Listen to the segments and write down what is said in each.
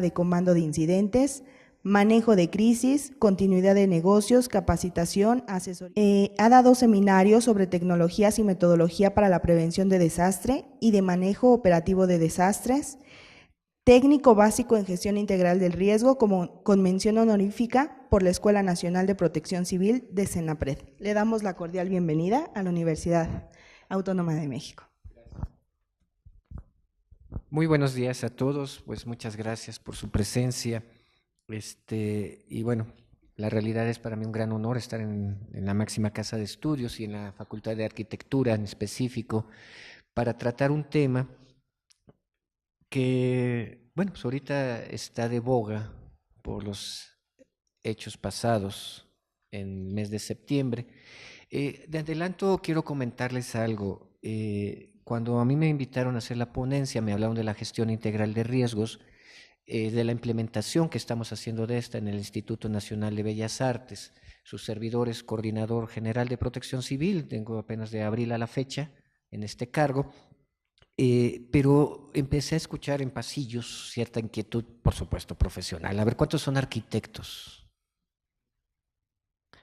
sistema de comando de incidentes, manejo de crisis, continuidad de negocios, capacitación, asesoría. Ha dado seminarios sobre tecnologías y metodología para la prevención de desastre y de manejo operativo de desastres, técnico básico en gestión integral del riesgo con mención honorífica por la Escuela Nacional de Protección Civil de Senapred. Le damos la cordial bienvenida a la Universidad Autónoma de México. Muy buenos días a todos, pues muchas gracias por su presencia. Y bueno, la realidad es para mí un gran honor estar en la máxima casa de estudios y en la Facultad de Arquitectura en específico para tratar un tema que, bueno, pues ahorita está de boga por los hechos pasados en el mes de septiembre. De adelanto quiero comentarles algo. Cuando a mí me invitaron a hacer la ponencia, me hablaron de la gestión integral de riesgos, de la implementación que estamos haciendo de esta en el Instituto Nacional de Bellas Artes. Su servidor es coordinador general de Protección Civil, tengo apenas de abril a la fecha en este cargo, pero empecé a escuchar en pasillos cierta inquietud, por supuesto, profesional. A ver, ¿cuántos son arquitectos?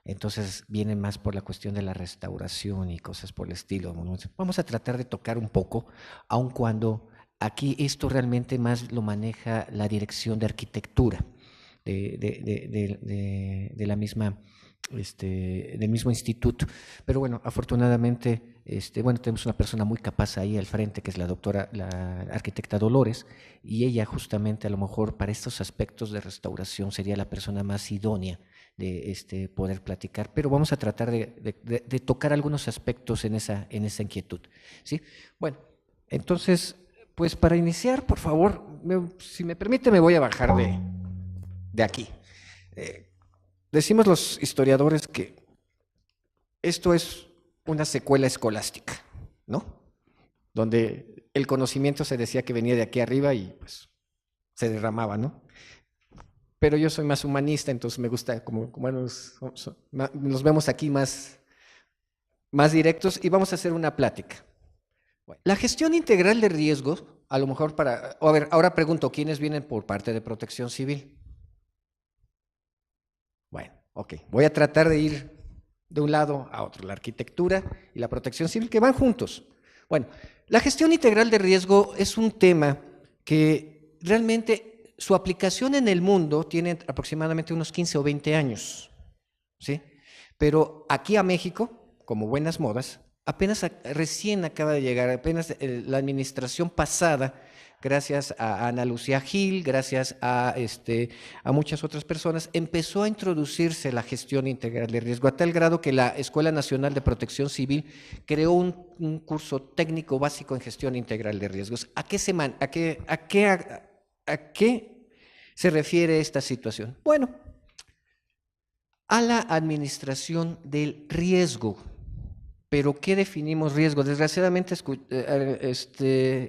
Entonces vienen más por la cuestión de la restauración y cosas por el estilo. Vamos a tratar de tocar un poco, aun cuando aquí esto realmente más lo maneja la Dirección de Arquitectura de la misma, del mismo instituto. Pero bueno, afortunadamente, bueno, tenemos una persona muy capaz ahí al frente, que es la arquitecta Dolores, y ella justamente a lo mejor para estos aspectos de restauración sería la persona más idónea de poder platicar, pero vamos a tratar de tocar algunos aspectos en esa inquietud, ¿sí? Bueno, entonces, pues para iniciar, por favor, si me permite, me voy a bajar de aquí. Decimos los historiadores que esto es una secuela escolástica, ¿no? Donde el conocimiento se decía que venía de aquí arriba y pues se derramaba, ¿no? Pero yo soy más humanista, entonces me gusta como nos vemos aquí más directos y vamos a hacer una plática. Bueno, la gestión integral de riesgos, a lo mejor a ver, ahora pregunto, ¿quiénes vienen por parte de Protección Civil? Bueno, ok, voy a tratar de ir de un lado a otro, la arquitectura y la Protección Civil, que van juntos. Bueno, la gestión integral de riesgo es un tema que realmente su aplicación en el mundo tiene aproximadamente unos 15 o 20 años, ¿sí? Pero aquí a México, como buenas modas, apenas recién acaba de llegar, apenas la administración pasada, gracias a Ana Lucía Gil, gracias a muchas otras personas, empezó a introducirse la gestión integral de riesgo, a tal grado que la Escuela Nacional de Protección Civil creó un curso técnico básico en gestión integral de riesgos. ¿A qué se refiere esta situación? Bueno, a la administración del riesgo. ¿Pero qué definimos riesgo? Desgraciadamente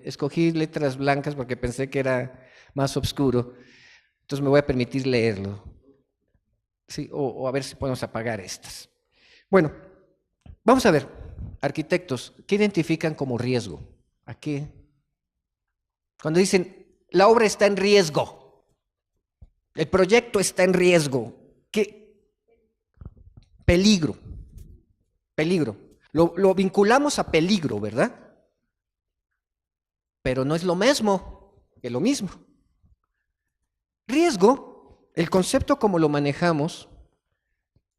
escogí letras blancas porque pensé que era más oscuro, entonces me voy a permitir leerlo. Sí, o a ver si podemos apagar estas. Bueno, vamos a ver, arquitectos, ¿qué identifican como riesgo? ¿A qué? Cuando dicen, la obra está en riesgo, el proyecto está en riesgo, ¿qué? Peligro. Lo vinculamos a peligro, ¿verdad? Pero no es lo mismo que lo mismo. Riesgo, el concepto como lo manejamos,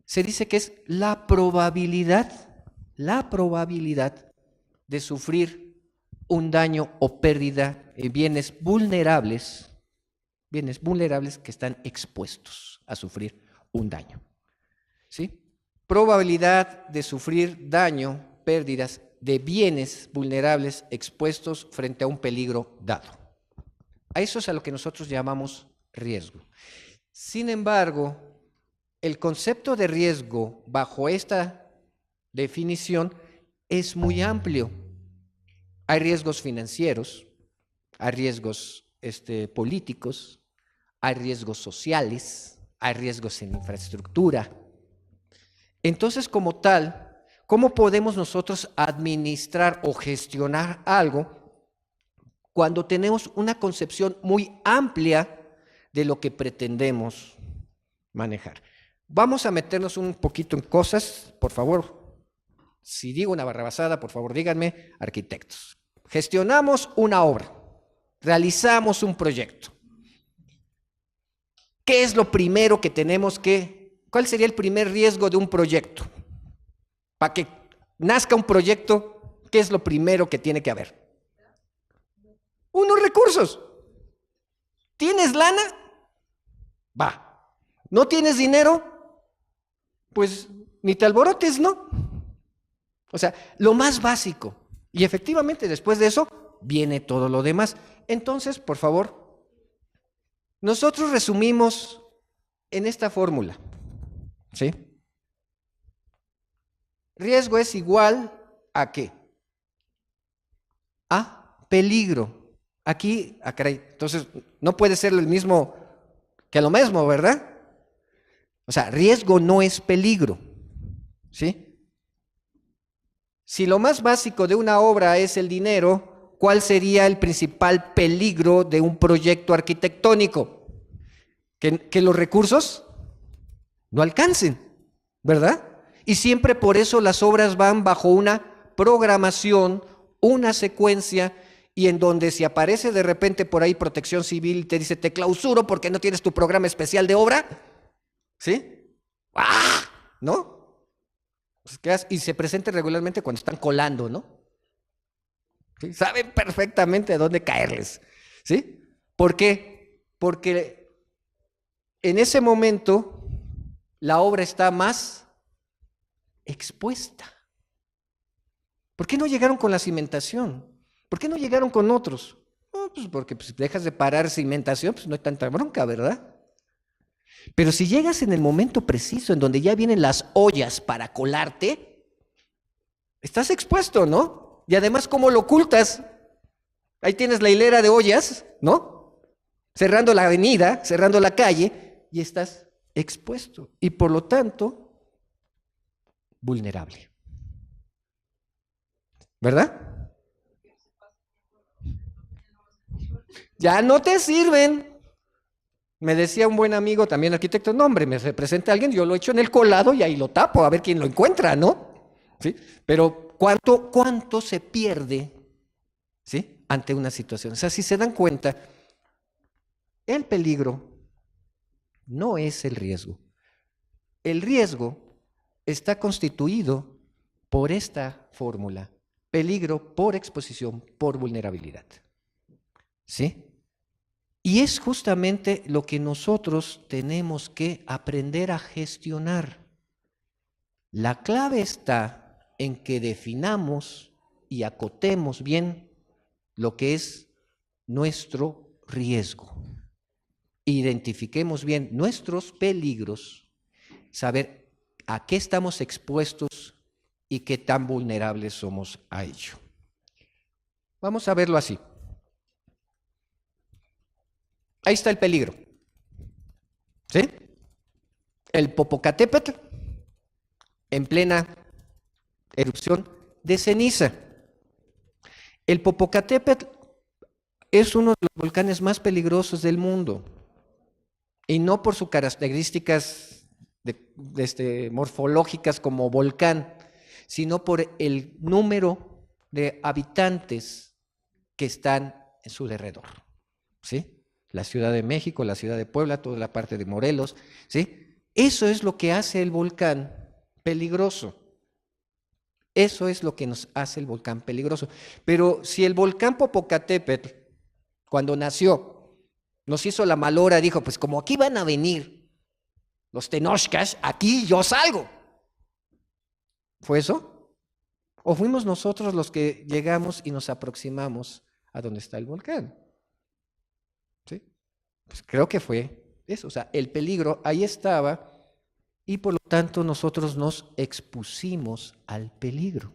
se dice que es la probabilidad de sufrir un daño o pérdida en bienes vulnerables que están expuestos a sufrir un daño, ¿sí? Probabilidad de sufrir daño, pérdidas de bienes vulnerables expuestos frente a un peligro dado. A eso es a lo que nosotros llamamos riesgo. Sin embargo, el concepto de riesgo bajo esta definición es muy amplio. Hay riesgos financieros, hay riesgos políticos, hay riesgos sociales, hay riesgos en infraestructura. Entonces, como tal, ¿cómo podemos nosotros administrar o gestionar algo cuando tenemos una concepción muy amplia de lo que pretendemos manejar. Vamos a meternos un poquito en cosas, por favor. Si digo una barrabasada, por favor díganme, arquitectos. Gestionamos una obra, realizamos un proyecto. ¿Qué es lo primero que tenemos que, cuál sería el primer riesgo de un proyecto? Para que nazca un proyecto, ¿qué es lo primero que tiene que haber? Unos recursos. ¿Tienes lana? Va. ¿No tienes dinero? Pues ni te alborotes, ¿no? O sea, lo más básico. Y efectivamente después de eso viene todo lo demás. Entonces, por favor, nosotros resumimos en esta fórmula, ¿sí? Riesgo es igual a ¿qué? A peligro. Aquí, caray, entonces no puede ser el mismo que lo mismo, ¿verdad? O sea, riesgo no es peligro, ¿sí? Si lo más básico de una obra es el dinero, ¿cuál sería el principal peligro de un proyecto arquitectónico? Que los recursos no alcancen, ¿verdad? Y siempre por eso las obras van bajo una programación, una secuencia, y en donde si aparece de repente por ahí Protección Civil y te dice, te clausuro porque no tienes tu programa especial de obra, ¿sí? ¡Ah! ¿No? Pues, y se presenta regularmente cuando están colando, ¿no? ¿Sí? Saben perfectamente a dónde caerles, ¿sí? ¿Por qué? Porque en ese momento la obra está más expuesta. ¿Por qué no llegaron con la cimentación? ¿Por qué no llegaron con otros? No, pues porque si dejas de parar cimentación, pues no hay tanta bronca, ¿verdad? Pero si llegas en el momento preciso, en donde ya vienen las ollas para colarte, estás expuesto, ¿no? Y además, ¿cómo lo ocultas? Ahí tienes la hilera de ollas, ¿no? Cerrando la avenida, cerrando la calle, y estás expuesto. Y por lo tanto, vulnerable. ¿Verdad? Ya no te sirven. Me decía un buen amigo, también arquitecto, no hombre, me se presenta alguien, yo lo echo en el colado y ahí lo tapo, a ver quién lo encuentra, ¿no? ¿Sí? Pero ¿cuánto se pierde, ¿sí?, ante una situación? O sea, si se dan cuenta, el peligro no es el riesgo. El riesgo está constituido por esta fórmula: peligro por exposición, por vulnerabilidad. ¿Sí? Y es justamente lo que nosotros tenemos que aprender a gestionar. La clave está en que definamos y acotemos bien lo que es nuestro riesgo. Identifiquemos bien nuestros peligros, saber a qué estamos expuestos y qué tan vulnerables somos a ello. Vamos a verlo así. Ahí está el peligro, ¿sí? El Popocatépetl en plena erupción de ceniza. El Popocatépetl es uno de los volcanes más peligrosos del mundo, y no por sus características morfológicas como volcán, sino por el número de habitantes que están en su derredor, ¿sí? La Ciudad de México, la Ciudad de Puebla, toda la parte de Morelos, ¿sí? Eso es lo que hace el volcán peligroso. Eso es lo que nos hace el volcán peligroso. Pero si el volcán Popocatépetl, cuando nació, nos hizo la malora, dijo, pues como aquí van a venir los tenochcas, aquí yo salgo. ¿Fue eso? ¿O fuimos nosotros los que llegamos y nos aproximamos a donde está el volcán? ¿Sí? Pues creo que fue eso, o sea, el peligro ahí estaba y por lo tanto nosotros nos expusimos al peligro.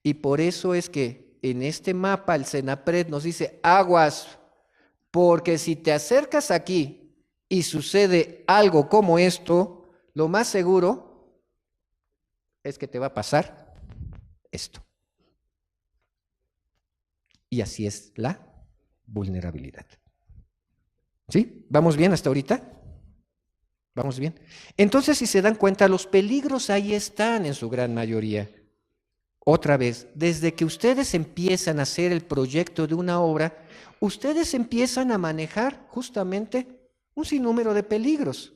Y por eso es que en este mapa el CENAPRED nos dice, aguas, porque si te acercas aquí y sucede algo como esto, lo más seguro es que te va a pasar esto. Y así es la vulnerabilidad. ¿Sí? ¿Vamos bien hasta ahorita? ¿Vamos bien? Entonces, si se dan cuenta, los peligros ahí están en su gran mayoría. Otra vez, desde que ustedes empiezan a hacer el proyecto de una obra, ustedes empiezan a manejar justamente un sinnúmero de peligros,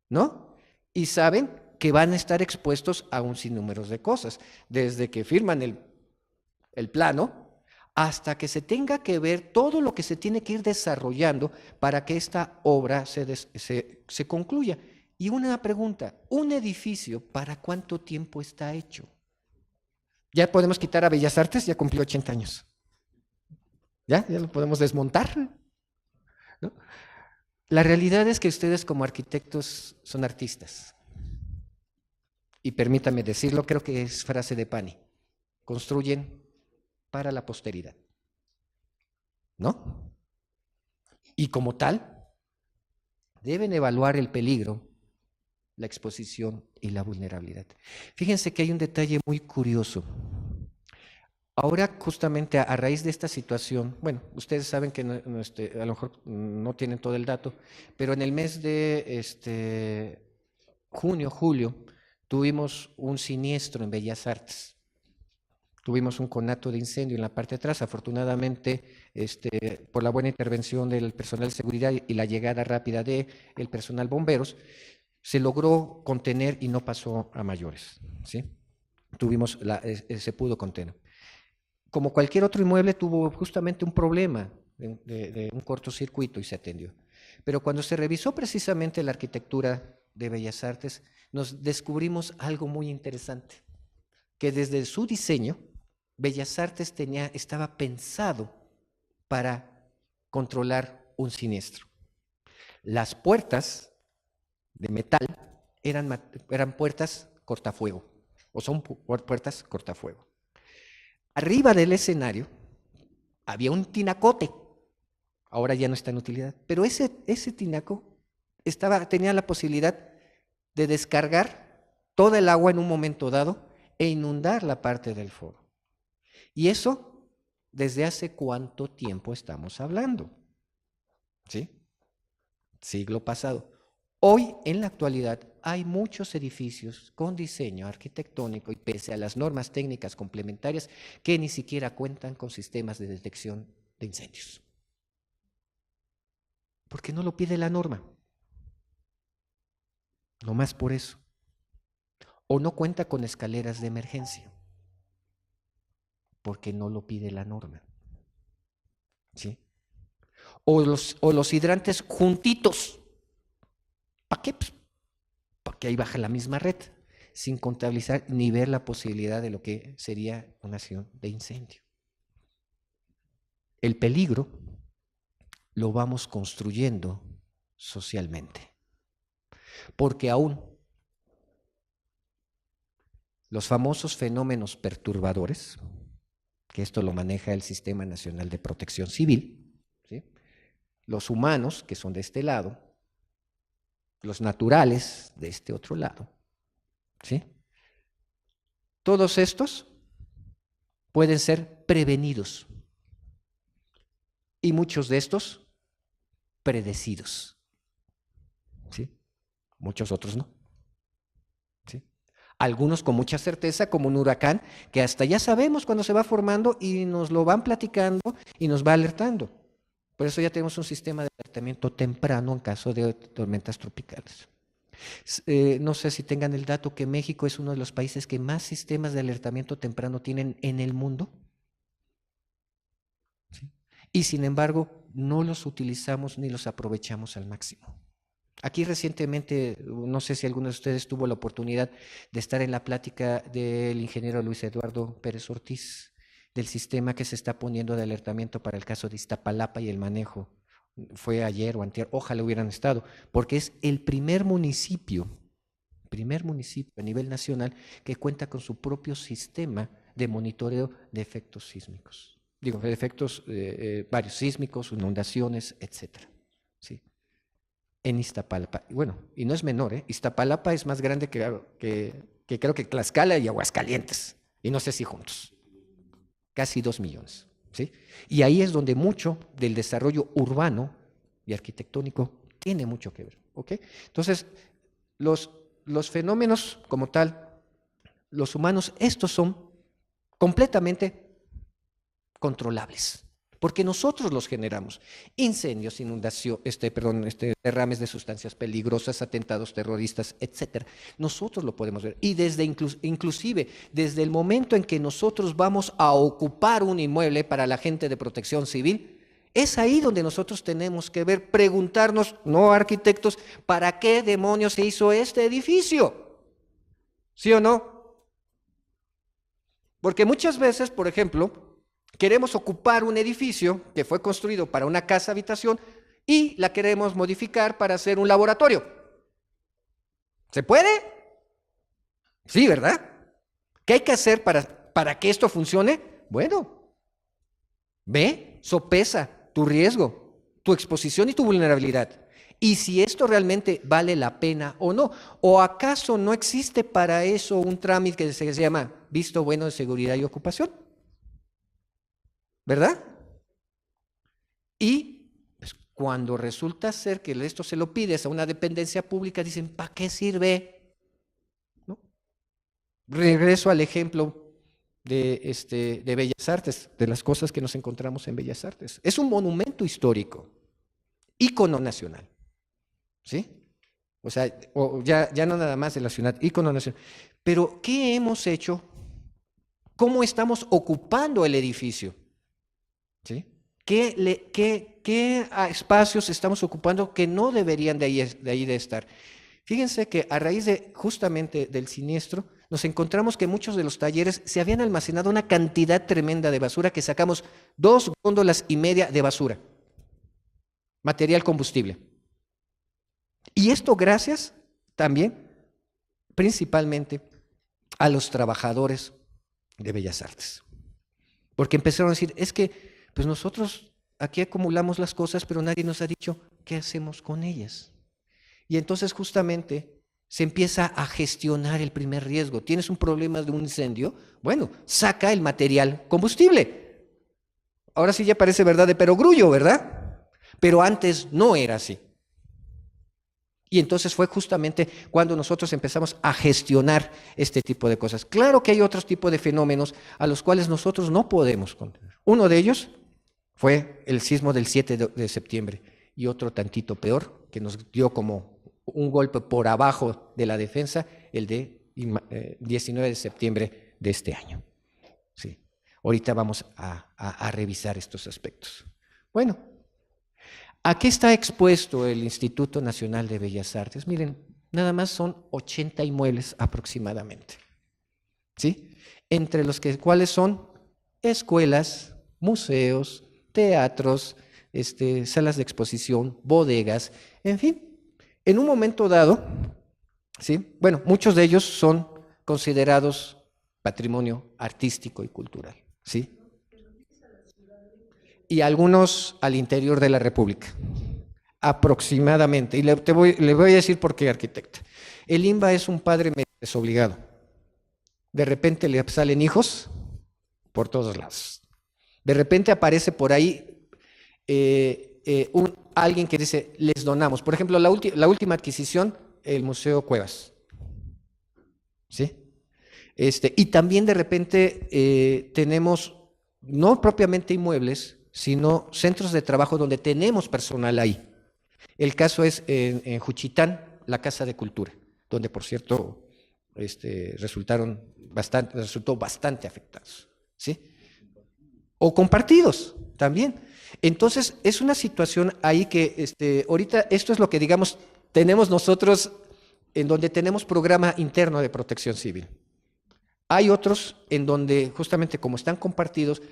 ¿no? Y saben que van a estar expuestos a un sinnúmero de cosas, desde que firman el plano hasta que se tenga que ver todo lo que se tiene que ir desarrollando para que esta obra se concluya. Y una pregunta, ¿un edificio para cuánto tiempo está hecho? Ya podemos quitar a Bellas Artes, ya cumplió 80 años. Ya lo podemos desmontar, ¿no? La realidad es que ustedes como arquitectos son artistas. Y permítame decirlo, creo que es frase de Pani. Construyen para la posteridad, ¿no? Y como tal, deben evaluar el peligro, la exposición y la vulnerabilidad. Fíjense que hay un detalle muy curioso. Ahora, justamente a raíz de esta situación, bueno, ustedes saben que a lo mejor no tienen todo el dato, pero en el mes de junio, julio, tuvimos un siniestro en Bellas Artes. Tuvimos un conato de incendio en la parte de atrás. Afortunadamente, por la buena intervención del personal de seguridad y la llegada rápida del personal bomberos, se logró contener y no pasó a mayores, ¿sí? Se pudo contener. Como cualquier otro inmueble, tuvo justamente un problema de un cortocircuito y se atendió. Pero cuando se revisó precisamente la arquitectura de Bellas Artes, nos descubrimos algo muy interesante, que desde su diseño, Bellas Artes estaba pensado para controlar un siniestro. Las puertas de metal eran puertas cortafuego, o son puertas cortafuego. Arriba del escenario había un tinacote, ahora ya no está en utilidad, pero ese tinaco tenía la posibilidad de descargar toda el agua en un momento dado e inundar la parte del foro. Y eso, ¿desde hace cuánto tiempo estamos hablando? ¿Sí? Siglo pasado. Hoy, en la actualidad, hay muchos edificios con diseño arquitectónico y pese a las normas técnicas complementarias que ni siquiera cuentan con sistemas de detección de incendios. Porque no lo pide la norma. No más por eso. O no cuenta con escaleras de emergencia. Porque no lo pide la norma. ¿Sí? O los hidrantes juntitos. ¿Para qué? Pues, porque ahí baja la misma red, sin contabilizar ni ver la posibilidad de lo que sería una acción de incendio. El peligro lo vamos construyendo socialmente, porque aún los famosos fenómenos perturbadores, que esto lo maneja el Sistema Nacional de Protección Civil, ¿sí? Los humanos, que son de este lado, los naturales de este otro lado, ¿sí? Todos estos pueden ser prevenidos y muchos de estos predecidos, ¿sí? Muchos otros no, ¿sí? Algunos con mucha certeza, como un huracán, que hasta ya sabemos cuándo se va formando y nos lo van platicando y nos va alertando. Por eso ya tenemos un sistema de alertamiento temprano en caso de tormentas tropicales. No sé si tengan el dato que México es uno de los países que más sistemas de alertamiento temprano tienen en el mundo. ¿Sí? Y sin embargo, no los utilizamos ni los aprovechamos al máximo. Aquí recientemente, no sé si alguno de ustedes tuvo la oportunidad de estar en la plática del ingeniero Luis Eduardo Pérez Ortiz, del sistema que se está poniendo de alertamiento para el caso de Iztapalapa y el manejo. Fue ayer o antier, ojalá hubieran estado, porque es el primer municipio a nivel nacional que cuenta con su propio sistema de monitoreo de efectos sísmicos. Digo, de efectos varios sísmicos, inundaciones, etcétera. ¿Sí? En Iztapalapa. Bueno, y no es menor, ¿eh? Iztapalapa es más grande que creo que Tlaxcala y Aguascalientes, y no sé si juntos. Casi 2 millones. ¿Sí? Y ahí es donde mucho del desarrollo urbano y arquitectónico tiene mucho que ver, ¿ok? Entonces, los fenómenos como tal, los humanos, estos son completamente controlables, porque nosotros los generamos. Incendios, inundación, derrames de sustancias peligrosas, atentados terroristas, etcétera. Nosotros lo podemos ver. Y inclusive, desde el momento en que nosotros vamos a ocupar un inmueble para la gente de protección civil, es ahí donde nosotros tenemos que ver, preguntarnos, no arquitectos, ¿para qué demonios se hizo este edificio? ¿Sí o no? Porque muchas veces, por ejemplo, queremos ocupar un edificio que fue construido para una casa habitación y la queremos modificar para hacer un laboratorio. ¿Se puede? Sí, ¿verdad? ¿Qué hay que hacer para que esto funcione? Bueno, ve, sopesa tu riesgo, tu exposición y tu vulnerabilidad. Y si esto realmente vale la pena o no. ¿O acaso no existe para eso un trámite que se llama visto bueno de seguridad y ocupación? ¿Verdad? Y pues, cuando resulta ser que esto se lo pides a una dependencia pública, dicen, ¿para qué sirve? ¿No? Regreso al ejemplo de Bellas Artes, de las cosas que nos encontramos en Bellas Artes. Es un monumento histórico, ícono nacional, ¿sí? O sea, ya no nada más de la ciudad, ícono nacional. Pero, ¿qué hemos hecho? ¿Cómo estamos ocupando el edificio? ¿Sí? ¿Qué espacios estamos ocupando que no deberían de ahí de estar? Fíjense que a raíz justamente del siniestro, nos encontramos que muchos de los talleres se habían almacenado una cantidad tremenda de basura que sacamos 2,5 góndolas de basura, material combustible. Y esto gracias también, principalmente, a los trabajadores de Bellas Artes. Porque empezaron a decir, es que pues nosotros aquí acumulamos las cosas, pero nadie nos ha dicho qué hacemos con ellas. Y entonces justamente se empieza a gestionar el primer riesgo. ¿Tienes un problema de un incendio? Bueno, saca el material combustible. Ahora sí ya parece verdad de perogrullo, ¿verdad? Pero antes no era así. Y entonces fue justamente cuando nosotros empezamos a gestionar este tipo de cosas. Claro que hay otros tipos de fenómenos a los cuales nosotros no podemos contener. Uno de ellos fue el sismo del 7 de septiembre y otro tantito peor, que nos dio como un golpe por abajo de la defensa, el de 19 de septiembre de este año. Sí. Ahorita vamos a revisar estos aspectos. Bueno, ¿a qué está expuesto el Instituto Nacional de Bellas Artes? Miren, nada más son 80 inmuebles aproximadamente, ¿sí? Entre los cuales son escuelas, museos, teatros, salas de exposición, bodegas, en fin. En un momento dado, ¿sí? Bueno, muchos de ellos son considerados patrimonio artístico y cultural, ¿sí? Y algunos al interior de la República, aproximadamente. Y le voy a decir por qué, arquitecta. El INBA es un padre medio desobligado. De repente le salen hijos por todos lados. De repente aparece por ahí alguien que dice, les donamos. Por ejemplo, la última adquisición, el Museo Cuevas. ¿Sí? Y también de repente tenemos, no propiamente inmuebles, sino centros de trabajo donde tenemos personal ahí. El caso es en Juchitán, la Casa de Cultura, donde por cierto resultó bastante afectados, ¿sí? O compartidos también. Entonces, es una situación ahí que ahorita esto es lo que digamos tenemos nosotros en donde tenemos programa interno de protección civil. Hay otros en donde justamente como están compartidos,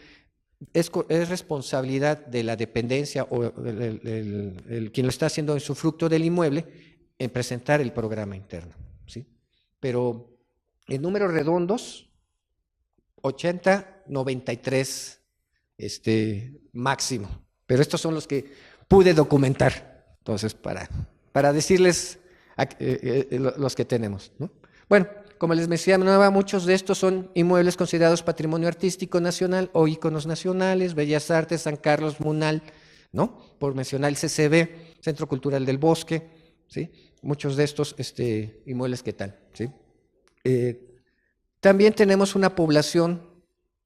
es responsabilidad de la dependencia o quien lo está haciendo en su fruto del inmueble en presentar el programa interno, ¿sí? Pero en números redondos, 80, 93 máximo. Pero estos son los que pude documentar, entonces, para decirles los que tenemos, ¿no? Bueno, como les mencionaba, muchos de estos son inmuebles considerados patrimonio artístico nacional o íconos nacionales, Bellas Artes, San Carlos, Munal, ¿no? Por mencionar el CCB, Centro Cultural del Bosque, ¿sí? Muchos de estos inmuebles, ¿qué tal? ¿Sí? También tenemos una población,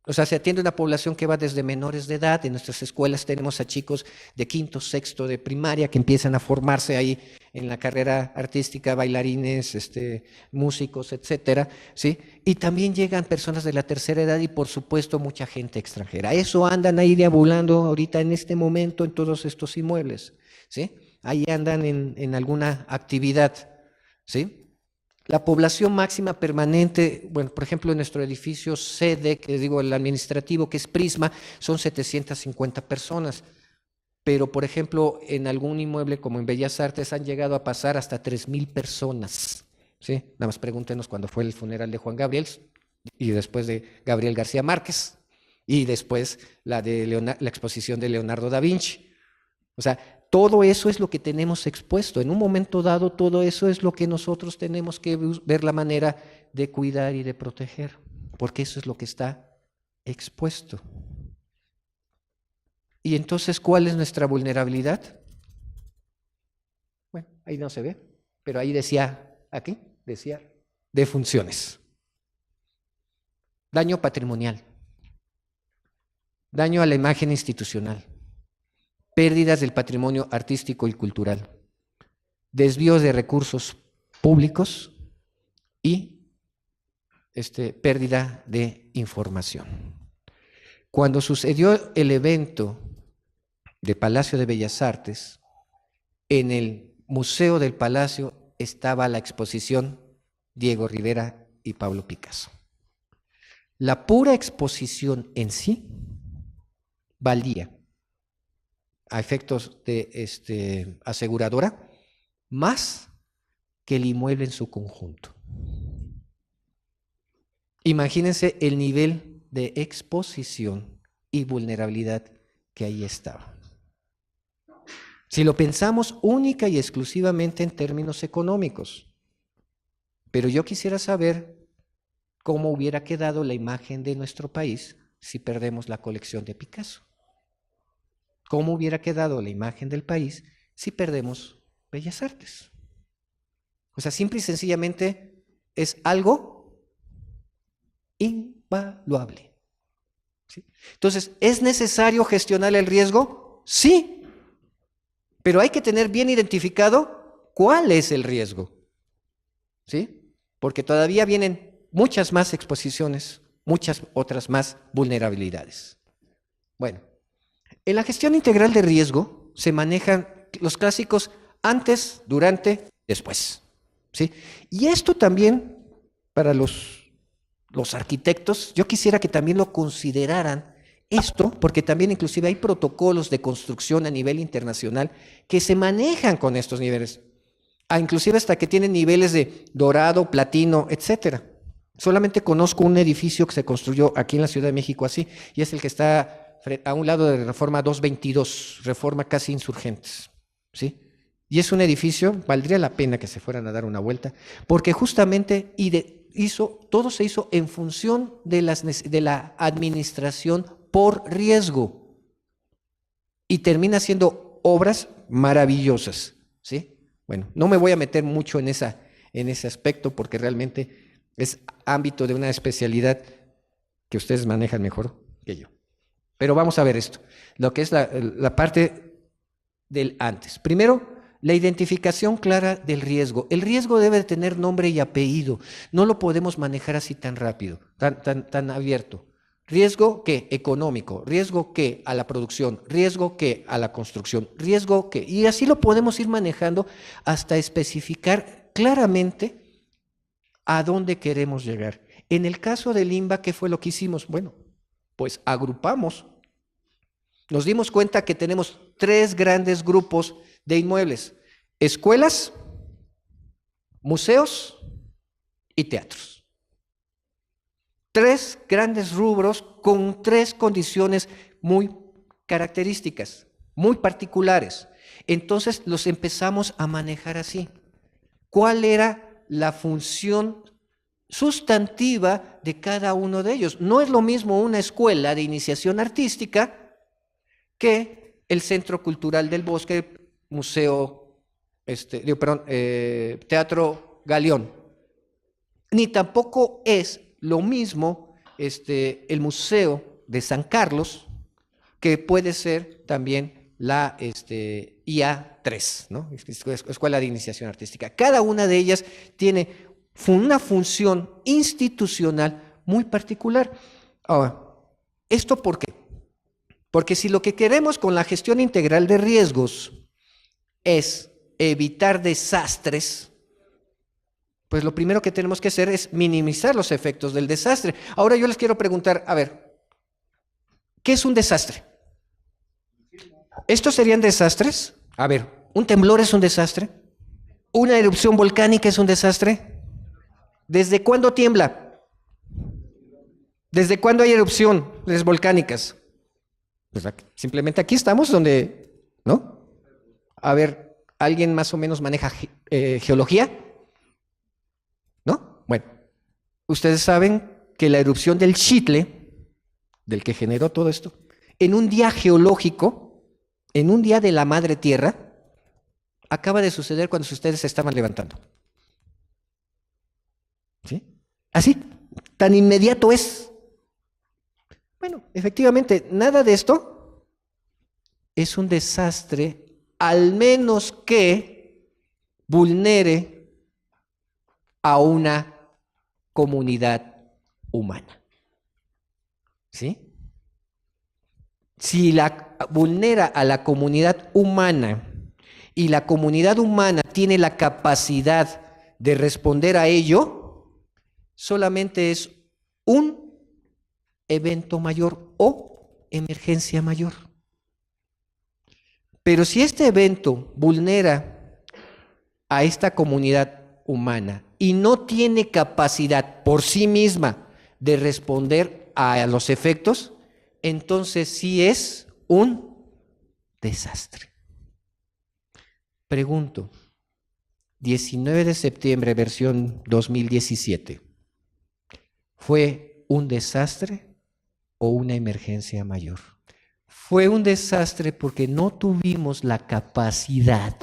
o sea, se atiende una población que va desde menores de edad. En nuestras escuelas tenemos a chicos de quinto, sexto de primaria que empiezan a formarse ahí en la carrera artística, bailarines, músicos, etcétera, ¿sí? Y también llegan personas de la tercera edad y, por supuesto, mucha gente extranjera. Eso andan ahí deambulando ahorita en este momento en todos estos inmuebles, ¿sí? Ahí andan en alguna actividad, ¿sí? La población máxima permanente, bueno, por ejemplo, en nuestro edificio sede, que digo el administrativo, que es Prisma, son 750 personas. Pero, por ejemplo, en algún inmueble como en Bellas Artes han llegado a pasar hasta 3,000 personas. ¿Sí? Nada más pregúntenos cuando fue el funeral de Juan Gabriel y después de Gabriel García Márquez y después la exposición de Leonardo da Vinci. O sea, todo eso es lo que tenemos expuesto. En un momento dado, todo eso es lo que nosotros tenemos que ver la manera de cuidar y de proteger, porque eso es lo que está expuesto. Y entonces, ¿cuál es nuestra vulnerabilidad? Bueno, ahí no se ve, pero ahí decía, aquí decía, defunciones. Daño patrimonial, daño a la imagen institucional, pérdidas del patrimonio artístico y cultural, desvíos de recursos públicos y pérdida de información. Cuando sucedió el evento de Palacio de Bellas Artes, en el Museo del Palacio estaba la exposición Diego Rivera y Pablo Picasso. La pura exposición en sí valía, a efectos de aseguradora, más que el inmueble en su conjunto. Imagínense el nivel de exposición y vulnerabilidad que ahí estaba. Si lo pensamos única y exclusivamente en términos económicos, pero yo quisiera saber cómo hubiera quedado la imagen de nuestro país si perdemos la colección de Picasso. ¿Cómo hubiera quedado la imagen del país si perdemos Bellas Artes? O sea, simple y sencillamente es algo invaluable. ¿Sí? Entonces, ¿es necesario gestionar el riesgo? Sí, pero hay que tener bien identificado cuál es el riesgo. ¿Sí? Porque todavía vienen muchas más exposiciones, muchas otras más vulnerabilidades. Bueno, en la gestión integral de riesgo se manejan los clásicos antes, durante, después. ¿Sí? Y esto también, para los arquitectos, yo quisiera que también lo consideraran esto, porque también inclusive hay protocolos de construcción a nivel internacional que se manejan con estos niveles, inclusive hasta que tienen niveles de dorado, platino, etcétera. Solamente conozco un edificio que se construyó aquí en la Ciudad de México así, y es el que está a un lado de Reforma 222, Reforma Casi Insurgentes, ¿sí? Y es un edificio, valdría la pena que se fueran a dar una vuelta, porque justamente todo se hizo en función de la administración por riesgo, y termina siendo obras maravillosas, ¿sí? Bueno, no me voy a meter mucho en ese aspecto, porque realmente es ámbito de una especialidad que ustedes manejan mejor que yo. Pero vamos a ver esto, lo que es la parte del antes. Primero, la identificación clara del riesgo. El riesgo debe tener nombre y apellido. No lo podemos manejar así tan rápido, tan abierto. ¿Riesgo qué? Económico. ¿Riesgo qué? A la producción. ¿Riesgo qué? A la construcción. ¿Riesgo qué? Y así lo podemos ir manejando hasta especificar claramente a dónde queremos llegar. En el caso del INBA, ¿qué fue lo que hicimos? Bueno, pues agrupamos. Nos dimos cuenta que tenemos 3 grandes grupos de inmuebles: escuelas, museos y teatros. 3 grandes rubros con 3 condiciones muy características, muy particulares. Entonces los empezamos a manejar así. ¿Cuál era la función sustantiva de cada uno de ellos? No es lo mismo una escuela de iniciación artística que el Centro Cultural del Bosque, Teatro Galeón. Ni tampoco es lo mismo el Museo de San Carlos, que puede ser también la IA3, ¿no? Escuela de Iniciación Artística. Cada una de ellas tiene una función institucional muy particular. Ahora, ¿esto por qué? Porque si lo que queremos con la gestión integral de riesgos es evitar desastres, pues lo primero que tenemos que hacer es minimizar los efectos del desastre. Ahora yo les quiero preguntar, a ver, ¿qué es un desastre? ¿Estos serían desastres? A ver, ¿un temblor es un desastre? ¿Una erupción volcánica es un desastre? ¿Desde cuándo tiembla? ¿Desde cuándo hay erupciones volcánicas? Pues simplemente aquí estamos donde, ¿no? A ver, ¿alguien más o menos maneja geología? ¿No? Bueno, ustedes saben que la erupción del Xitle, del que generó todo esto, en un día geológico, en un día de la madre tierra, acaba de suceder cuando ustedes se estaban levantando. ¿Sí? Así, tan inmediato es. Bueno, efectivamente, nada de esto es un desastre, al menos que vulnere a una comunidad humana. ¿Sí? Si la vulnera a la comunidad humana y la comunidad humana tiene la capacidad de responder a ello, solamente es un evento mayor o emergencia mayor. Pero si este evento vulnera a esta comunidad humana y no tiene capacidad por sí misma de responder a los efectos, entonces sí es un desastre. Pregunto, 19 de septiembre, versión 2017, ¿fue un desastre o una emergencia mayor? Fue un desastre porque no tuvimos la capacidad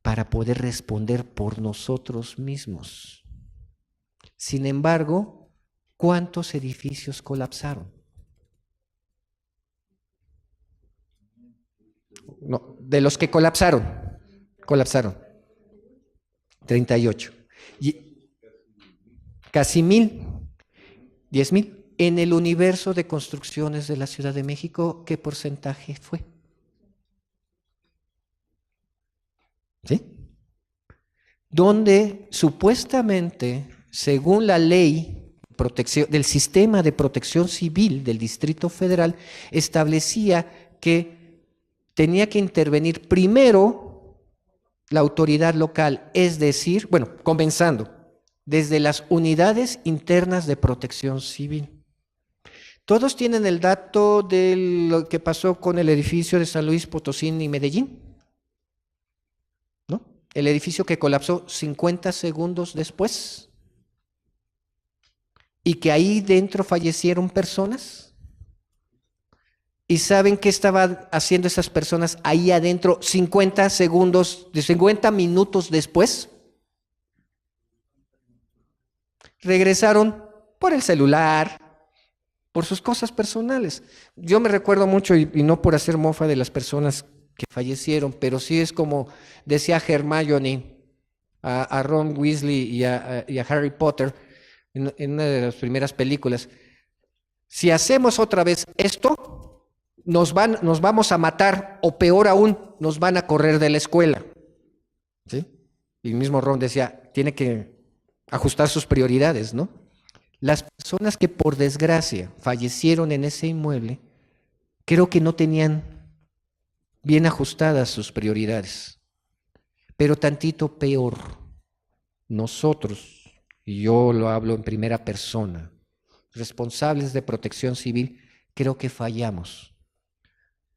para poder responder por nosotros mismos. Sin embargo, ¿cuántos edificios colapsaron? No, de los que colapsaron 38. Casi 1,000, 10,000. En el universo de construcciones de la Ciudad de México, ¿qué porcentaje fue? ¿Sí? Donde supuestamente, según la ley del sistema de protección civil del Distrito Federal, establecía que tenía que intervenir primero la autoridad local, es decir, bueno, comenzando desde las unidades internas de protección civil. Todos tienen el dato de lo que pasó con el edificio de San Luis Potosí y Medellín, ¿no? El edificio que colapsó 50 segundos después y que ahí dentro fallecieron personas. ¿Y saben qué estaban haciendo esas personas ahí adentro 50 minutos después? Regresaron por el celular, por sus cosas personales. Yo me recuerdo mucho, y no por hacer mofa de las personas que fallecieron, pero sí es como decía Hermione a Ron Weasley y a Harry Potter en una de las primeras películas: si hacemos otra vez esto, nos vamos a matar, o peor aún, nos van a correr de la escuela. ¿Sí? Y el mismo Ron decía, tiene que ajustar sus prioridades, ¿no? Las personas que por desgracia fallecieron en ese inmueble, creo que no tenían bien ajustadas sus prioridades. Pero tantito peor, nosotros, y yo lo hablo en primera persona, responsables de protección civil, creo que fallamos.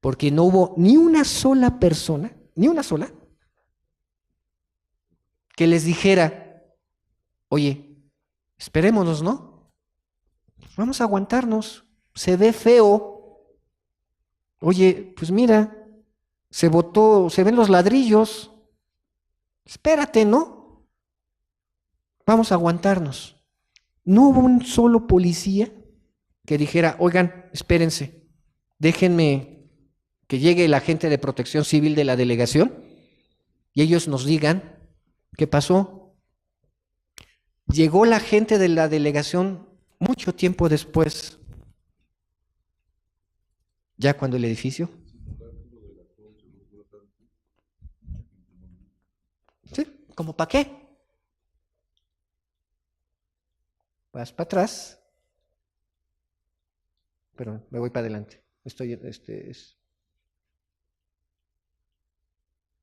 Porque no hubo ni una sola persona, ni una sola, que les dijera, oye, esperémonos, ¿no? Vamos a aguantarnos, se ve feo, Oye, pues mira, se botó, se ven los ladrillos. Espérate, ¿no? Vamos a aguantarnos. No hubo un solo policía que dijera, oigan, espérense, déjenme que llegue el agente de protección civil de la delegación y ellos nos digan qué pasó. Llegó la gente de la delegación mucho tiempo después, ya cuando el edificio. ¿Sí? ¿Cómo para qué? Vas para atrás, pero me voy para adelante.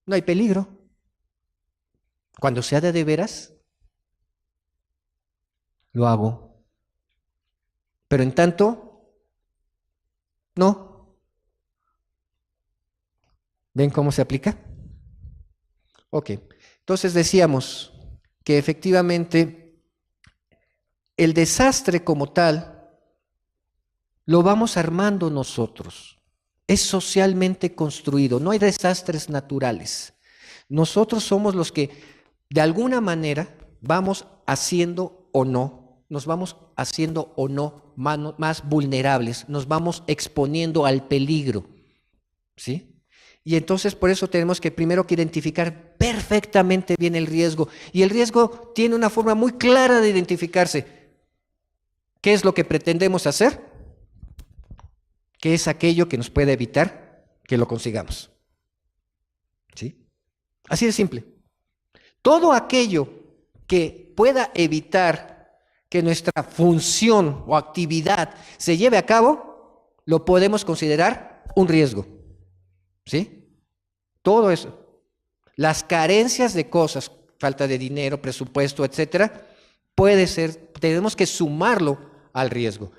No hay peligro. Cuando sea de veras, lo hago. Pero en tanto, no. ¿Ven cómo se aplica? Ok. Entonces decíamos que efectivamente el desastre como tal lo vamos armando nosotros. Es socialmente construido, no hay desastres naturales. Nosotros somos los que de alguna manera vamos haciendo o no, nos vamos haciendo o no más vulnerables, nos vamos exponiendo al peligro, ¿sí? Y entonces por eso tenemos que primero que identificar perfectamente bien el riesgo. Y el riesgo tiene una forma muy clara de identificarse. ¿Qué es lo que pretendemos hacer? ¿Qué es aquello que nos puede evitar que lo consigamos? ¿Sí? Así de simple. Todo aquello que pueda evitar que nuestra función o actividad se lleve a cabo, lo podemos considerar un riesgo. ¿Sí? Todo eso. Las carencias de cosas, falta de dinero, presupuesto, etcétera, puede ser, tenemos que sumarlo al riesgo.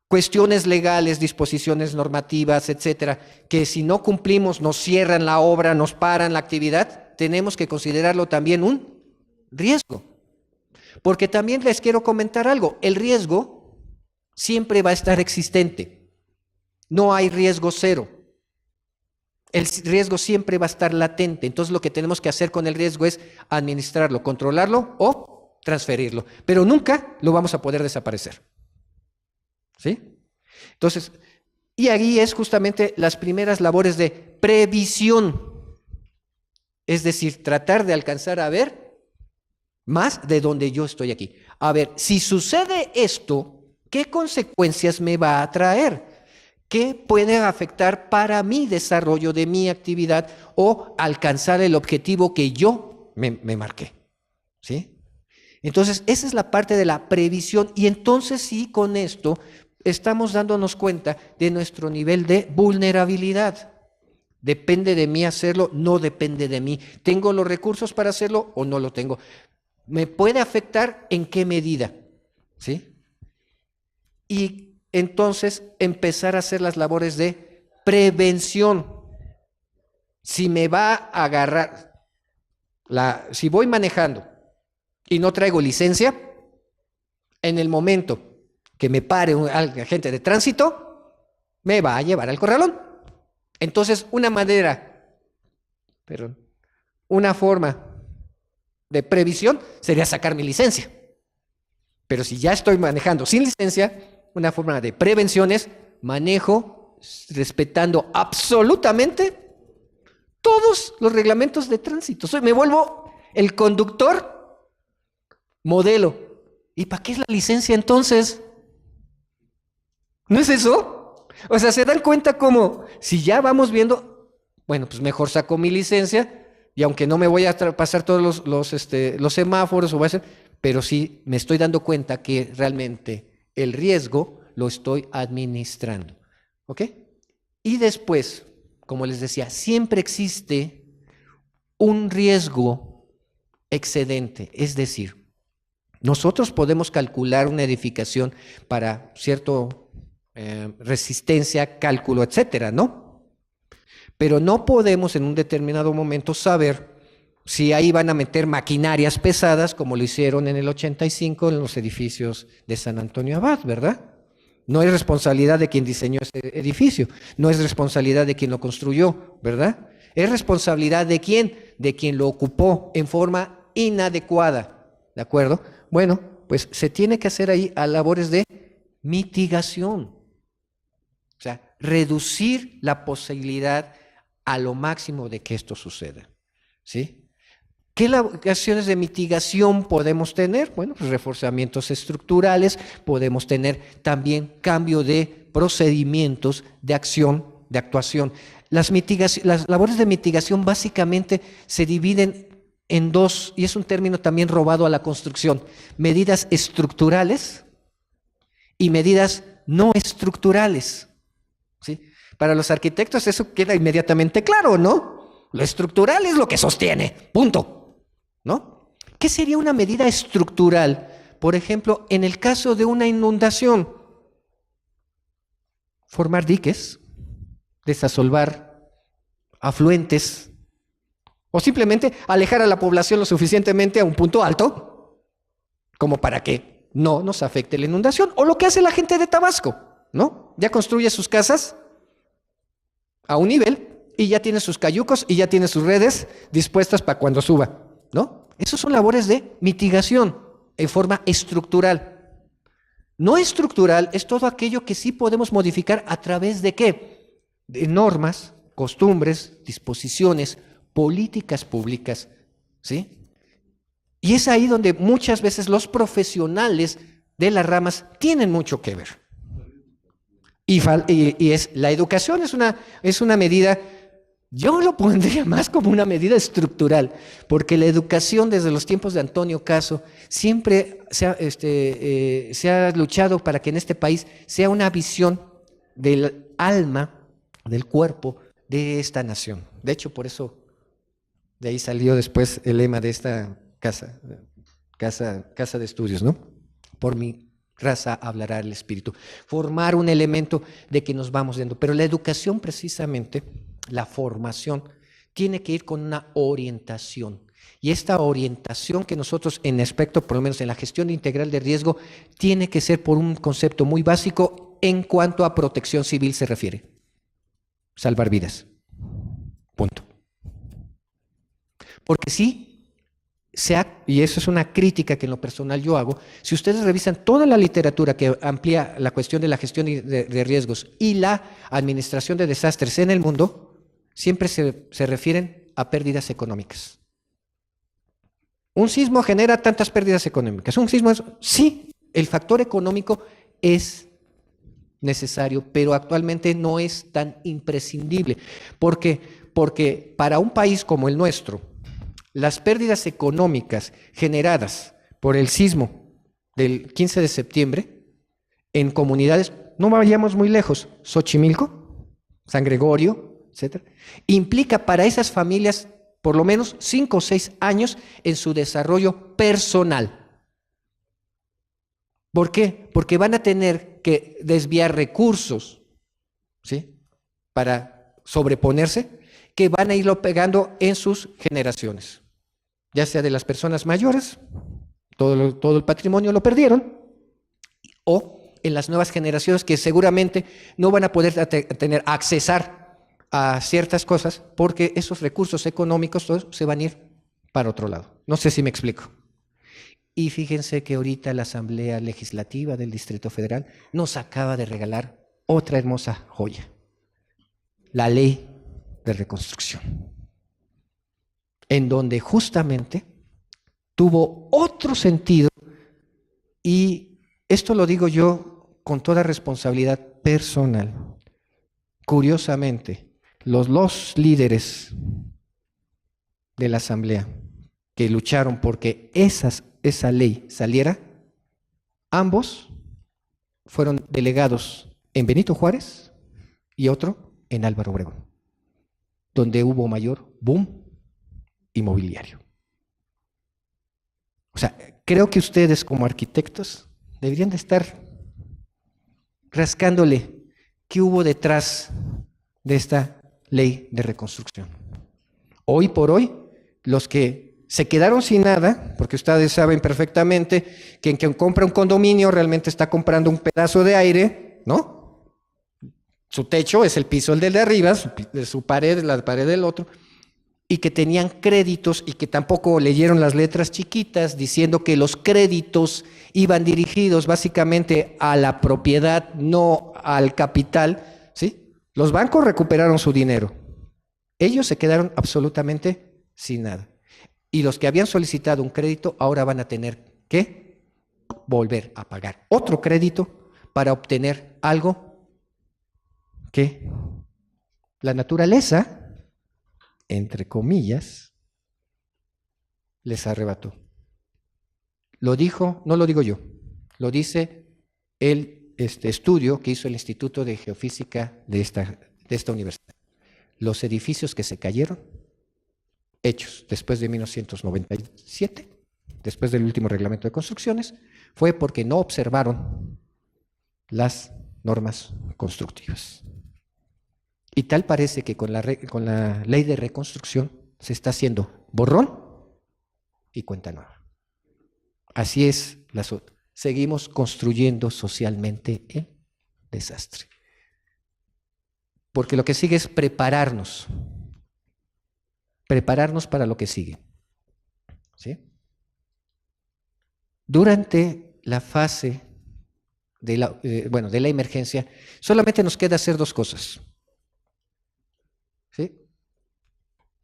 Cuestiones legales, disposiciones normativas, etcétera, que si no cumplimos nos cierran la obra, nos paran la actividad, tenemos que considerarlo también un riesgo. Porque también les quiero comentar algo, el riesgo siempre va a estar existente. No hay riesgo cero. El riesgo siempre va a estar latente. Entonces lo que tenemos que hacer con el riesgo es administrarlo, controlarlo o transferirlo. Pero nunca lo vamos a poder desaparecer. ¿Sí? Entonces, y ahí es justamente las primeras labores de previsión. Es decir, tratar de alcanzar a ver más de donde yo estoy aquí. A ver, si sucede esto, ¿qué consecuencias me va a traer? ¿Qué puede afectar para mi desarrollo de mi actividad o alcanzar el objetivo que yo me marqué? ¿Sí? Entonces, esa es la parte de la previsión y entonces sí, con esto estamos dándonos cuenta de nuestro nivel de vulnerabilidad. Depende de mí hacerlo, no depende de mí. ¿Tengo los recursos para hacerlo o no lo tengo? ¿Me puede afectar en qué medida? ¿Sí? Y entonces empezar a hacer las labores de prevención. Si me va a agarrar, si voy manejando y no traigo licencia, en el momento que me pare un agente de tránsito, me va a llevar al corralón. Entonces, una forma de previsión sería sacar mi licencia. Pero si ya estoy manejando sin licencia, una forma de prevención es manejo respetando absolutamente todos los reglamentos de tránsito. Me vuelvo el conductor modelo. ¿Y para qué es la licencia entonces? ¿No es eso? O sea, ¿se dan cuenta cómo si ya vamos viendo, bueno, pues mejor saco mi licencia y aunque no me voy a pasar todos los semáforos, pero sí me estoy dando cuenta que realmente el riesgo lo estoy administrando. ¿Ok? Y después, como les decía, siempre existe un riesgo excedente, es decir, nosotros podemos calcular una edificación para cierto resistencia, cálculo, etcétera, ¿no? Pero no podemos en un determinado momento saber si ahí van a meter maquinarias pesadas como lo hicieron en el 85 en los edificios de San Antonio Abad, ¿verdad? No es responsabilidad de quien diseñó ese edificio, no es responsabilidad de quien lo construyó, ¿verdad? Es responsabilidad de quién, de quien lo ocupó en forma inadecuada, ¿de acuerdo? Bueno, pues se tiene que hacer ahí a labores de mitigación, o sea, reducir la posibilidad a lo máximo de que esto suceda, ¿sí? ¿Qué acciones de mitigación podemos tener? Bueno, pues reforzamientos estructurales, podemos tener también cambio de procedimientos de acción, de actuación. Las labores de mitigación básicamente se dividen en dos, y es un término también robado a la construcción: medidas estructurales y medidas no estructurales, ¿sí? Para los arquitectos eso queda inmediatamente claro, ¿no? Lo estructural es lo que sostiene, punto, ¿no? ¿Qué sería una medida estructural? Por ejemplo, en el caso de una inundación, formar diques, desasolvar afluentes, o simplemente alejar a la población lo suficientemente a un punto alto como para que no nos afecte la inundación, o lo que hace la gente de Tabasco, ¿no? Ya construye sus casas a un nivel y ya tiene sus cayucos y ya tiene sus redes dispuestas para cuando suba, ¿no? Esas son labores de mitigación en forma estructural. No estructural es todo aquello que sí podemos modificar a través de ¿qué? De normas, costumbres, disposiciones, políticas públicas, ¿sí? Y es ahí donde muchas veces los profesionales de las ramas tienen mucho que ver. Y es la educación es una medida, yo lo pondría más como una medida estructural, porque la educación desde los tiempos de Antonio Caso siempre se ha luchado para que en este país sea una visión del alma, del cuerpo de esta nación. De hecho, por eso de ahí salió después el lema de esta casa de estudios, ¿no? Por mi raza hablará el espíritu. Formar un elemento de que nos vamos viendo. Pero la educación precisamente, la formación, tiene que ir con una orientación. Y esta orientación que nosotros en aspecto, por lo menos en la gestión integral de riesgo, tiene que ser por un concepto muy básico en cuanto a protección civil se refiere. Salvar vidas. Punto. Porque sí, y eso es una crítica que en lo personal yo hago, si ustedes revisan toda la literatura que amplía la cuestión de la gestión de riesgos y la administración de desastres en el mundo, siempre se refieren a pérdidas económicas. Un sismo genera tantas pérdidas económicas. Un sismo sí, el factor económico es necesario, pero actualmente no es tan imprescindible. ¿Por qué? Porque para un país como el nuestro, las pérdidas económicas generadas por el sismo del 15 de septiembre en comunidades, no vayamos muy lejos, Xochimilco, San Gregorio, etc., implica para esas familias por lo menos 5 o 6 años en su desarrollo personal. ¿Por qué? Porque van a tener que desviar recursos, ¿sí?, para sobreponerse, que van a irlo pegando en sus generaciones, ya sea de las personas mayores, todo el patrimonio lo perdieron, o en las nuevas generaciones que seguramente no van a poder accesar a ciertas cosas porque esos recursos económicos todos se van a ir para otro lado. No sé si me explico. Y fíjense que ahorita la Asamblea Legislativa del Distrito Federal nos acaba de regalar otra hermosa joya, la Ley de Reconstrucción, en donde justamente tuvo otro sentido, y esto lo digo yo con toda responsabilidad personal. Curiosamente, los líderes de la Asamblea que lucharon porque esa ley saliera, ambos fueron delegados en Benito Juárez y otro en Álvaro Obregón, donde hubo mayor boom inmobiliario. O sea, creo que ustedes como arquitectos deberían de estar rascándole qué hubo detrás de esta ley de reconstrucción. Hoy por hoy, los que se quedaron sin nada, porque ustedes saben perfectamente que quien compra un condominio realmente está comprando un pedazo de aire, ¿no? Su techo es el piso el del de arriba, su pared es la pared del otro, y que tenían créditos y que tampoco leyeron las letras chiquitas diciendo que los créditos iban dirigidos básicamente a la propiedad, no al capital, ¿sí? Los bancos recuperaron su dinero. Ellos se quedaron absolutamente sin nada. Y los que habían solicitado un crédito ahora van a tener que volver a pagar otro crédito para obtener algo que la naturaleza, entre comillas, les arrebató. Lo dijo, no lo digo yo, lo dice el estudio que hizo el Instituto de Geofísica de esta universidad. Los edificios que se cayeron, hechos después de 1997, después del último reglamento de construcciones, fue porque no observaron las normas constructivas. Y tal parece que con la ley de reconstrucción se está haciendo borrón y cuenta nueva. Así es, seguimos construyendo socialmente el desastre. Porque lo que sigue es prepararnos para lo que sigue. ¿Sí? Durante la fase de la emergencia, solamente nos queda hacer dos cosas. ¿Sí?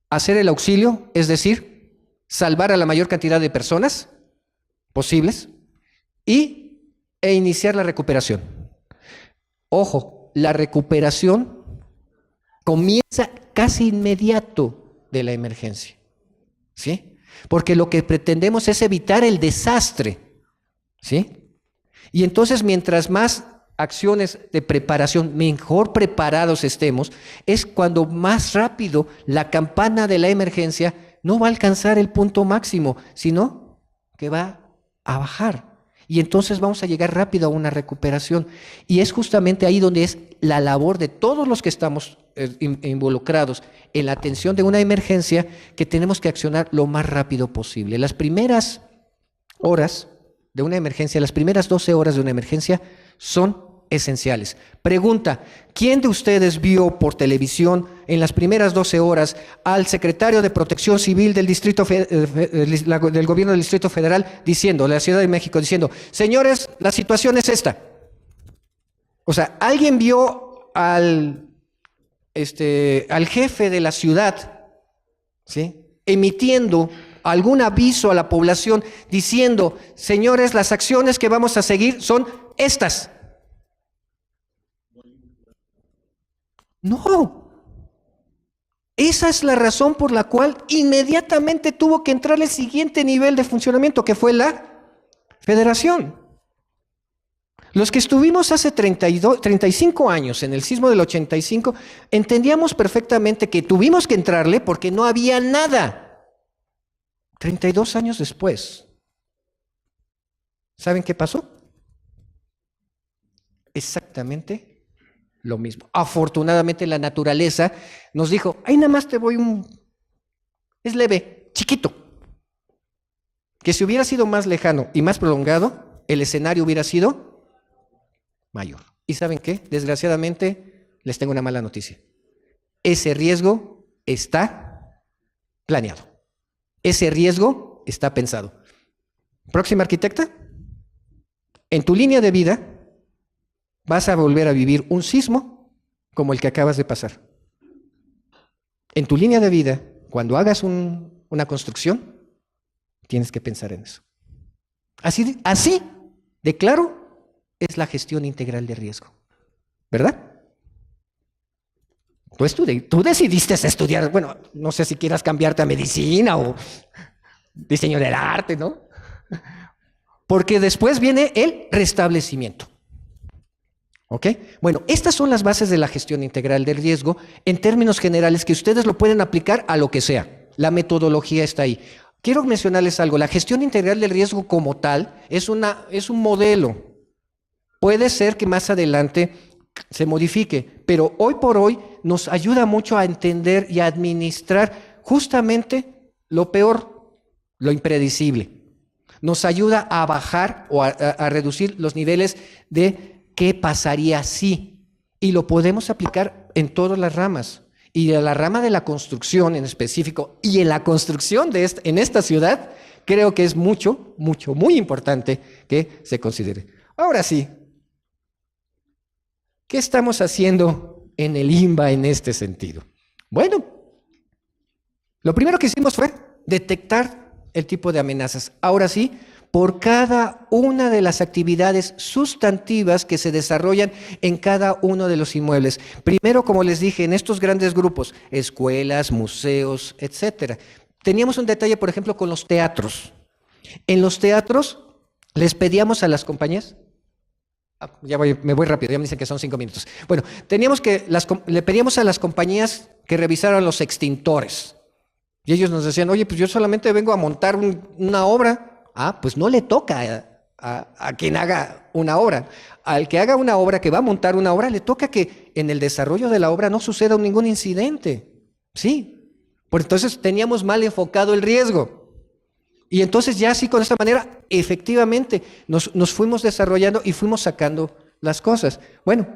Hacer el auxilio, es decir, salvar a la mayor cantidad de personas posibles e iniciar la recuperación. Ojo, la recuperación comienza casi inmediato de la emergencia, ¿sí? Porque lo que pretendemos es evitar el desastre, ¿sí? Y entonces, mientras más acciones de preparación, mejor preparados estemos, es cuando más rápido la campana de la emergencia no va a alcanzar el punto máximo, sino que va a bajar. Y entonces vamos a llegar rápido a una recuperación. Y es justamente ahí donde es la labor de todos los que estamos involucrados en la atención de una emergencia, que tenemos que accionar lo más rápido posible. Las primeras horas de una emergencia, las primeras 12 horas de una emergencia son esenciales. Pregunta: ¿quién de ustedes vio por televisión en las primeras 12 horas al secretario de Protección Civil del del gobierno del Distrito Federal diciendo, de la Ciudad de México, diciendo: señores, la situación es esta? O sea, ¿alguien vio al jefe de la ciudad, ¿sí?, emitiendo algún aviso a la población diciendo: señores, las acciones que vamos a seguir son estas? No. Esa es la razón por la cual inmediatamente tuvo que entrar el siguiente nivel de funcionamiento, que fue la federación. Los que estuvimos hace 35 años en el sismo del 85, entendíamos perfectamente que tuvimos que entrarle porque no había nada. 32 años después, ¿saben qué pasó? Exactamente lo mismo. Afortunadamente la naturaleza nos dijo: ahí nada más te voy es leve, chiquito. Que si hubiera sido más lejano y más prolongado, el escenario hubiera sido mayor. ¿Y saben qué? Desgraciadamente les tengo una mala noticia. Ese riesgo está planeado. Ese riesgo está pensado. Próxima arquitecta, en tu línea de vida vas a volver a vivir un sismo como el que acabas de pasar. En tu línea de vida, cuando hagas una construcción, tienes que pensar en eso. Así de claro es la gestión integral de riesgo, ¿verdad? Pues tú decidiste estudiar, bueno, no sé si quieras cambiarte a medicina o diseño del arte, ¿no? Porque después viene el restablecimiento. ¿Ok? Bueno, estas son las bases de la gestión integral del riesgo en términos generales, que ustedes lo pueden aplicar a lo que sea. La metodología está ahí. Quiero mencionarles algo. La gestión integral del riesgo como tal es un modelo. Puede ser que más adelante se modifique, pero hoy por hoy nos ayuda mucho a entender y a administrar justamente lo peor, lo impredecible. Nos ayuda a bajar o a reducir los niveles de ¿qué pasaría si? Y lo podemos aplicar en todas las ramas. Y de la rama de la construcción en específico, y en la construcción en esta ciudad, creo que es mucho, mucho, muy importante que se considere. Ahora sí, ¿qué estamos haciendo en el INBA en este sentido? Bueno, lo primero que hicimos fue detectar el tipo de amenazas. Ahora sí, por cada una de las actividades sustantivas que se desarrollan en cada uno de los inmuebles. Primero, como les dije, en estos grandes grupos, escuelas, museos, etcétera. Teníamos un detalle, por ejemplo, con los teatros. En los teatros les pedíamos a las compañías, me voy rápido, ya me dicen que son 5 minutos. Bueno, le pedíamos a las compañías que revisaran los extintores. Y ellos nos decían, oye, pues yo solamente vengo a montar una obra. Ah, pues no le toca a quien haga una obra. Al que haga una obra, que va a montar una obra, le toca que en el desarrollo de la obra no suceda ningún incidente. Sí, pues entonces teníamos mal enfocado el riesgo. Y entonces ya así, con esta manera, efectivamente, nos fuimos desarrollando y fuimos sacando las cosas. Bueno,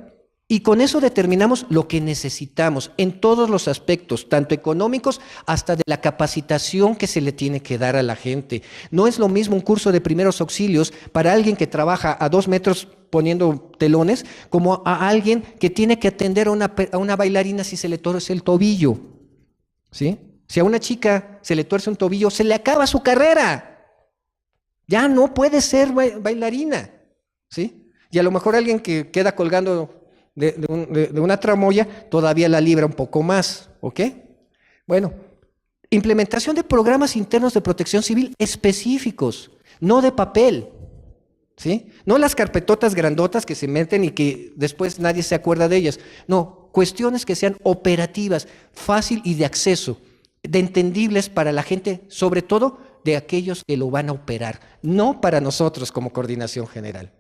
y con eso determinamos lo que necesitamos en todos los aspectos, tanto económicos hasta de la capacitación que se le tiene que dar a la gente. No es lo mismo un curso de primeros auxilios para alguien que trabaja a 2 metros poniendo telones, como a alguien que tiene que atender a una bailarina si se le torce el tobillo. ¿Sí? Si a una chica se le tuerce un tobillo, se le acaba su carrera. Ya no puede ser bailarina. ¿Sí? Y a lo mejor alguien que queda colgando de una tramoya todavía la libra un poco más, ¿ok? Bueno, implementación de programas internos de protección civil específicos, no de papel, ¿sí? No las carpetotas grandotas que se meten y que después nadie se acuerda de ellas. No, cuestiones que sean operativas, fácil y de acceso, de entendibles para la gente, sobre todo de aquellos que lo van a operar, no para nosotros como coordinación general.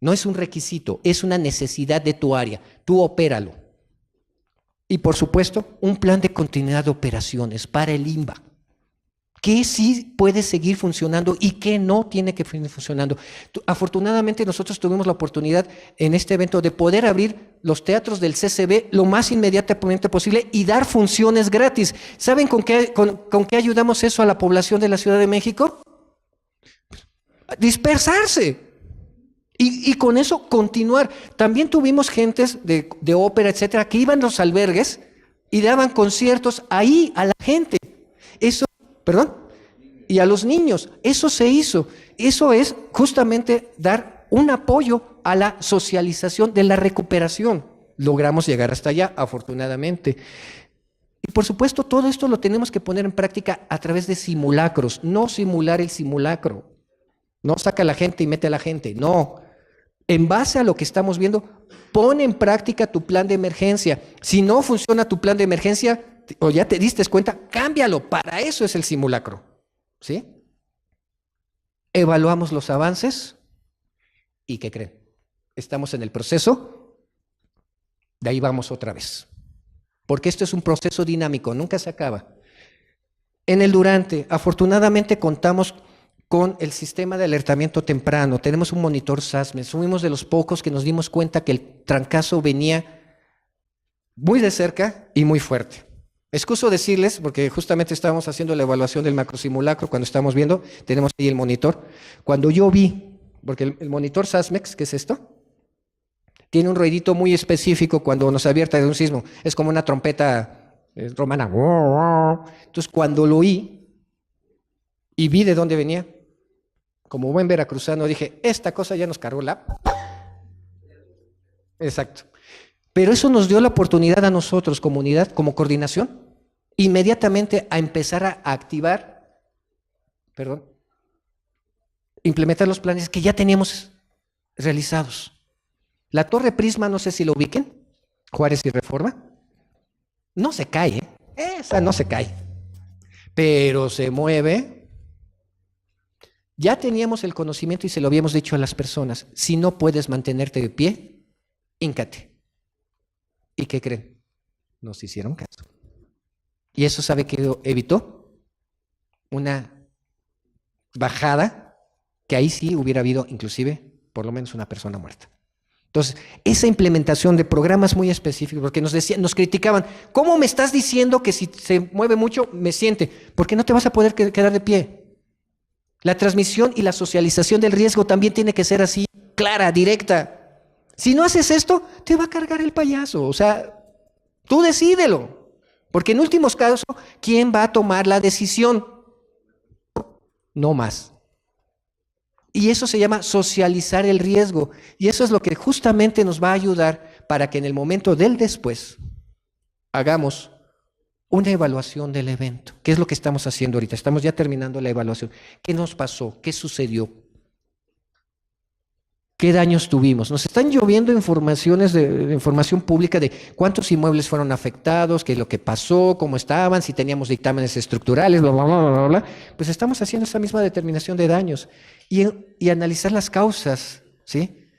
No es un requisito, es una necesidad de tu área. Tú opéralo. Y por supuesto, un plan de continuidad de operaciones para el INBA. ¿Qué sí puede seguir funcionando y qué no tiene que seguir funcionando? Afortunadamente nosotros tuvimos la oportunidad en este evento de poder abrir los teatros del CCB lo más inmediatamente posible y dar funciones gratis. ¿Saben con qué ayudamos eso a la población de la Ciudad de México? Dispersarse. Y con eso continuar. También tuvimos gentes de ópera, etcétera, que iban a los albergues y daban conciertos ahí a la gente. Eso, perdón, y a los niños. Eso se hizo. Eso es justamente dar un apoyo a la socialización de la recuperación. Logramos llegar hasta allá, afortunadamente. Y por supuesto, todo esto lo tenemos que poner en práctica a través de simulacros, no simular el simulacro. No saca a la gente y mete a la gente, no. En base a lo que estamos viendo, pon en práctica tu plan de emergencia. Si no funciona tu plan de emergencia, o ya te diste cuenta, cámbialo. Para eso es el simulacro. ¿Sí? Evaluamos los avances y ¿qué creen? Estamos en el proceso, de ahí vamos otra vez. Porque esto es un proceso dinámico, nunca se acaba. En el durante, afortunadamente contamos con el sistema de alertamiento temprano. Tenemos un monitor SASME. Fuimos de los pocos que nos dimos cuenta que el trancazo venía muy de cerca y muy fuerte. Excuso decirles, porque justamente estábamos haciendo la evaluación del macrosimulacro cuando estábamos viendo, tenemos ahí el monitor. Cuando yo vi, porque el monitor SASMEX, ¿qué es esto? Tiene un ruidito muy específico cuando nos advierte de un sismo. Es como una trompeta romana. Entonces, cuando lo oí y vi de dónde venía, como buen veracruzano, dije, esta cosa ya nos cargó la... Exacto. Pero eso nos dio la oportunidad a nosotros, comunidad, como coordinación, inmediatamente a empezar a activar, implementar los planes que ya teníamos realizados. La Torre Prisma, no sé si lo ubiquen, Juárez y Reforma, no se cae, esa no se cae, pero se mueve. Ya teníamos el conocimiento y se lo habíamos dicho a las personas. Si no puedes mantenerte de pie, híncate. ¿Y qué creen? Nos hicieron caso. Y eso, ¿sabe qué evitó? Una bajada que ahí sí hubiera habido inclusive por lo menos una persona muerta. Entonces, esa implementación de programas muy específicos, porque nos criticaban, ¿cómo me estás diciendo que si se mueve mucho me siente? ¿Por qué no te vas a poder quedar de pie? La transmisión y la socialización del riesgo también tiene que ser así, clara, directa. Si no haces esto, te va a cargar el payaso. O sea, tú decídelo. Porque en últimos casos, ¿quién va a tomar la decisión? No más. Y eso se llama socializar el riesgo. Y eso es lo que justamente nos va a ayudar para que en el momento del después hagamos una evaluación del evento. ¿Qué es lo que estamos haciendo ahorita? Estamos ya terminando la evaluación. ¿Qué nos pasó? ¿Qué sucedió? ¿Qué daños tuvimos? Nos están lloviendo informaciones de información pública de cuántos inmuebles fueron afectados, qué es lo que pasó, cómo estaban, si teníamos dictámenes estructurales, bla, bla, bla, bla, bla. Pues estamos haciendo esa misma determinación de daños y analizar las causas, ¿sí?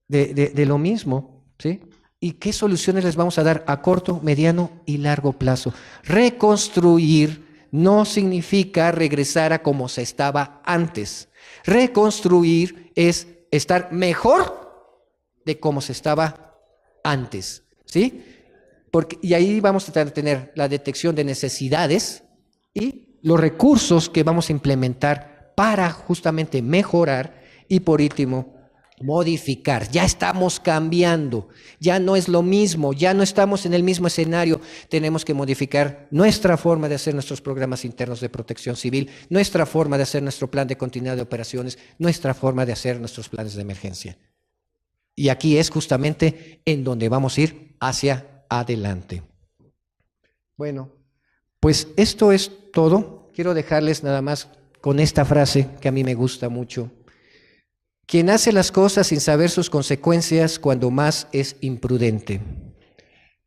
De lo mismo, ¿sí? ¿Y qué soluciones les vamos a dar a corto, mediano y largo plazo? Reconstruir no significa regresar a como se estaba antes. Reconstruir es estar mejor de como se estaba antes, ¿sí? Y ahí vamos a tener la detección de necesidades y los recursos que vamos a implementar para justamente mejorar y por último, modificar. Ya estamos cambiando, ya no es lo mismo, ya no estamos en el mismo escenario. Tenemos que modificar nuestra forma de hacer nuestros programas internos de protección civil, nuestra forma de hacer nuestro plan de continuidad de operaciones, nuestra forma de hacer nuestros planes de emergencia. Y aquí es justamente en donde vamos a ir hacia adelante. Bueno, pues esto es todo. Quiero dejarles nada más con esta frase que a mí me gusta mucho. Quien hace las cosas sin saber sus consecuencias, cuando más es imprudente.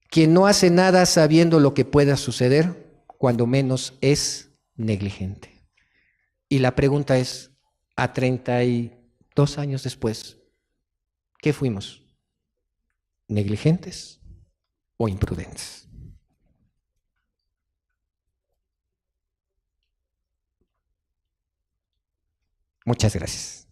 Quien no hace nada sabiendo lo que pueda suceder, cuando menos es negligente. Y la pregunta es, a 32 años después, ¿qué fuimos? ¿Negligentes o imprudentes? Muchas gracias.